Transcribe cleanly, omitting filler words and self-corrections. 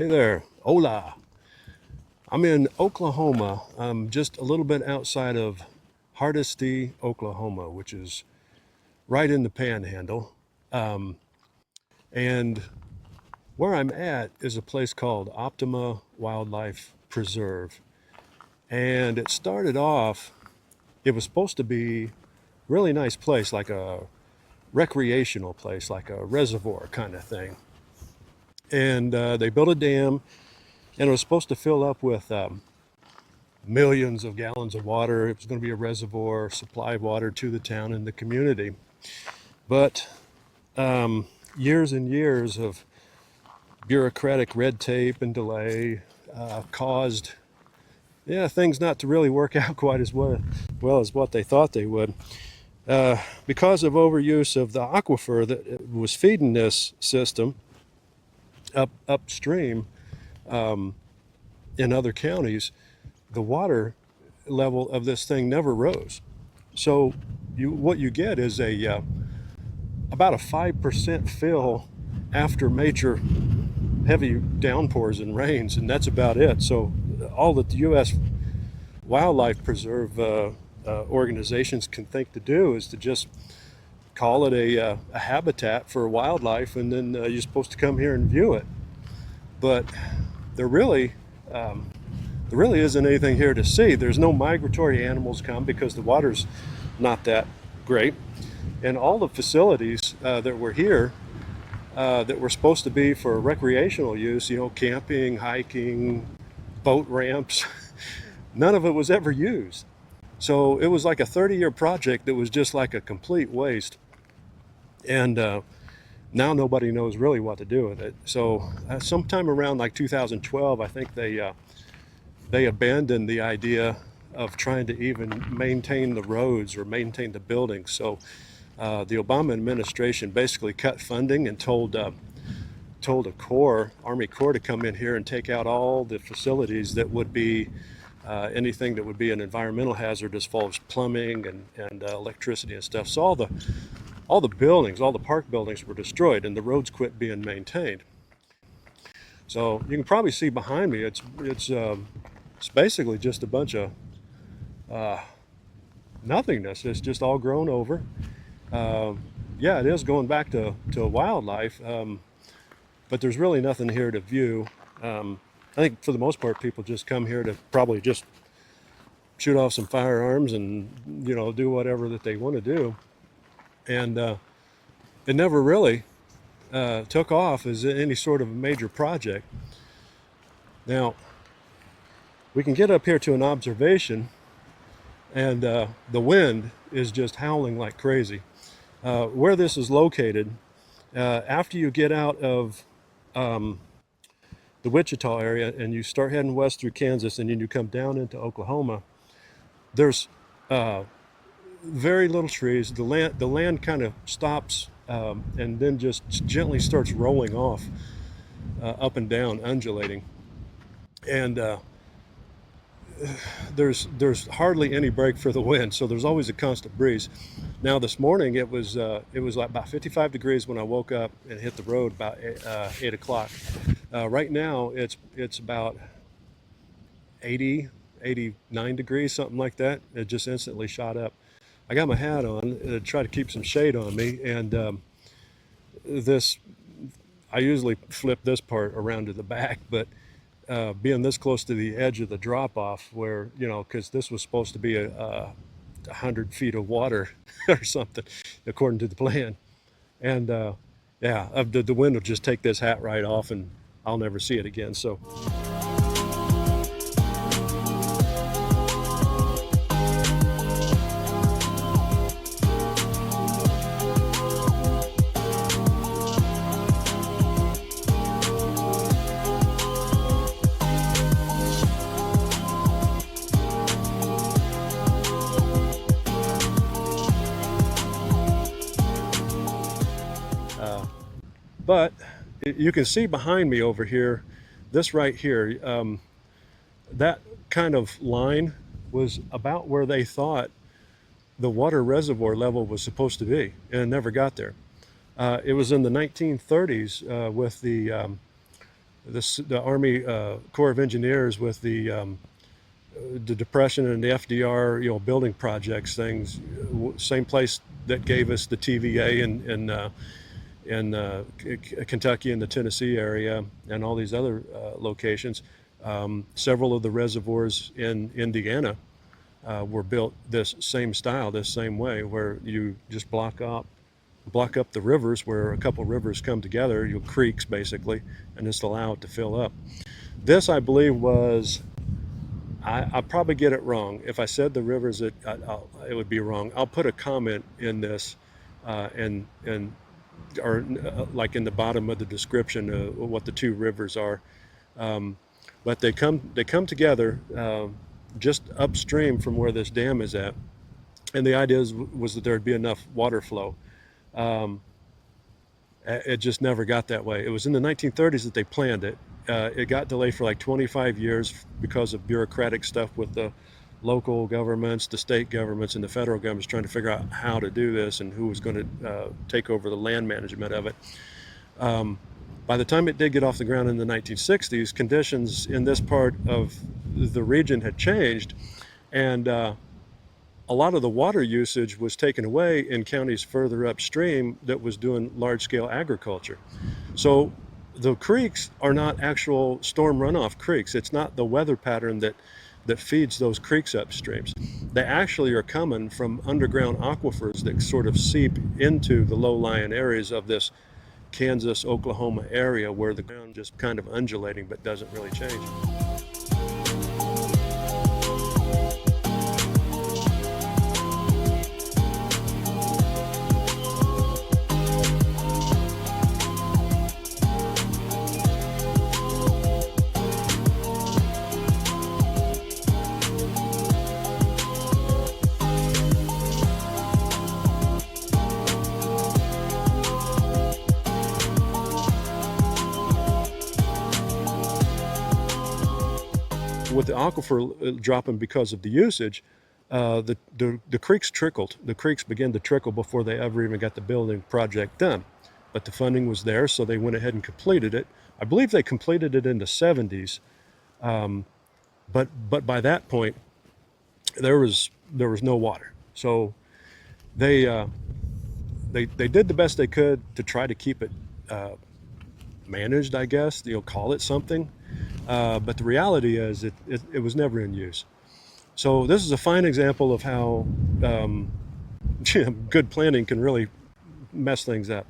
Hey there, hola. I'm in Oklahoma. I'm just a little bit outside of Hardesty, Oklahoma, which is right in the Panhandle. Um, and where I'm at is a place called Optima Wildlife Preserve. And it started off, it was supposed to be a really nice place, like a recreational place, like a reservoir kind of thing. And they built a dam, and it was supposed to fill up with millions of gallons of water. It was going to be a reservoir, supply water to the town and the community. But years and years of bureaucratic red tape and delay caused things not to really work out quite as well as what they thought they would. Because of overuse of the aquifer that was feeding this system upstream in other counties, the water level of this thing never rose. So what you get is a about a 5% fill after major heavy downpours and rains, and that's about it. So all that the U.S. Wildlife Preserve organizations can think to do is to just call it a habitat for wildlife, and then you're supposed to come here and view it. But there really there really isn't anything here to see. There's no migratory animals come because the water's not that great. And all the facilities that were here that were supposed to be for recreational use, camping, hiking, boat ramps, none of it was ever used. So it was like a 30-year project that was just like a complete waste. And now nobody knows really what to do with it. So sometime around like 2012, I think they abandoned the idea of trying to even maintain the roads or maintain the buildings. So the Obama administration basically cut funding and told a Army Corps, to come in here and take out all the facilities that would be anything that would be an environmental hazard as far as plumbing and electricity and stuff. So all the buildings, all the park buildings were destroyed, and the roads quit being maintained. So you can probably see behind me, it's basically just a bunch of nothingness. It's just all grown over. Yeah, it is going back to wildlife, but there's really nothing here to view. I think for the most part, people just come here to probably just shoot off some firearms and do whatever that they want to do. And it never really took off as any sort of major project. Now, we can get up here to an observation, and the wind is just howling like crazy. Where this is located, after you get out of the Wichita area and you start heading west through Kansas and then you come down into Oklahoma, there's very little trees. The land kind of stops and then just gently starts rolling off up and down, undulating. And there's hardly any break for the wind, so there's always a constant breeze. Now this morning it was like about 55 degrees when I woke up and hit the road about 8 o'clock. Right now it's about 89 degrees, something like that. It just instantly shot up. I got my hat on to try to keep some shade on me, and this I usually flip this part around to the back, but being this close to the edge of the drop off, where because this was supposed to be a 100 feet of water or something according to the plan, and the wind will just take this hat right off and I'll never see it again. So but you can see behind me over here, this right here, that kind of line was about where they thought the water reservoir level was supposed to be, and it never got there. It was in the 1930s with the the Army Corps of Engineers with the Depression and the FDR, building projects, things. Same place that gave us the TVA in Kentucky and the Tennessee area and all these other locations. Several of the reservoirs in Indiana were built this same style, this same way, where you just block up the rivers where a couple rivers come together, creeks basically, and just allow it to fill up. This, I believe, was, I'll probably get it wrong. If I said the rivers, it would be wrong. I'll put a comment in this, and or like in the bottom of the description, what the two rivers are. But they come together just upstream from where this dam is at, and the idea was that there'd be enough water flow. It just never got that way. It was in the 1930s that they planned it. It got delayed for like 25 years because of bureaucratic stuff with the local governments, the state governments, and the federal governments trying to figure out how to do this and who was going to take over the land management of it. By the time it did get off the ground in the 1960s, conditions in this part of the region had changed, and a lot of the water usage was taken away in counties further upstream that was doing large-scale agriculture. So the creeks are not actual storm runoff creeks. It's not the weather pattern that feeds those creeks upstreams. They actually are coming from underground aquifers that sort of seep into the low-lying areas of this Kansas, Oklahoma area where the ground just kind of undulating but doesn't really change. With the aquifer dropping because of the usage, the creeks trickled. The creeks began to trickle before they ever even got the building project done. But the funding was there, so they went ahead and completed it. I believe they completed it in the 70s, but by that point, there was no water. So they did the best they could to try to keep it managed, I guess. Call it something. But the reality is it was never in use. So this is a fine example of how good planning can really mess things up.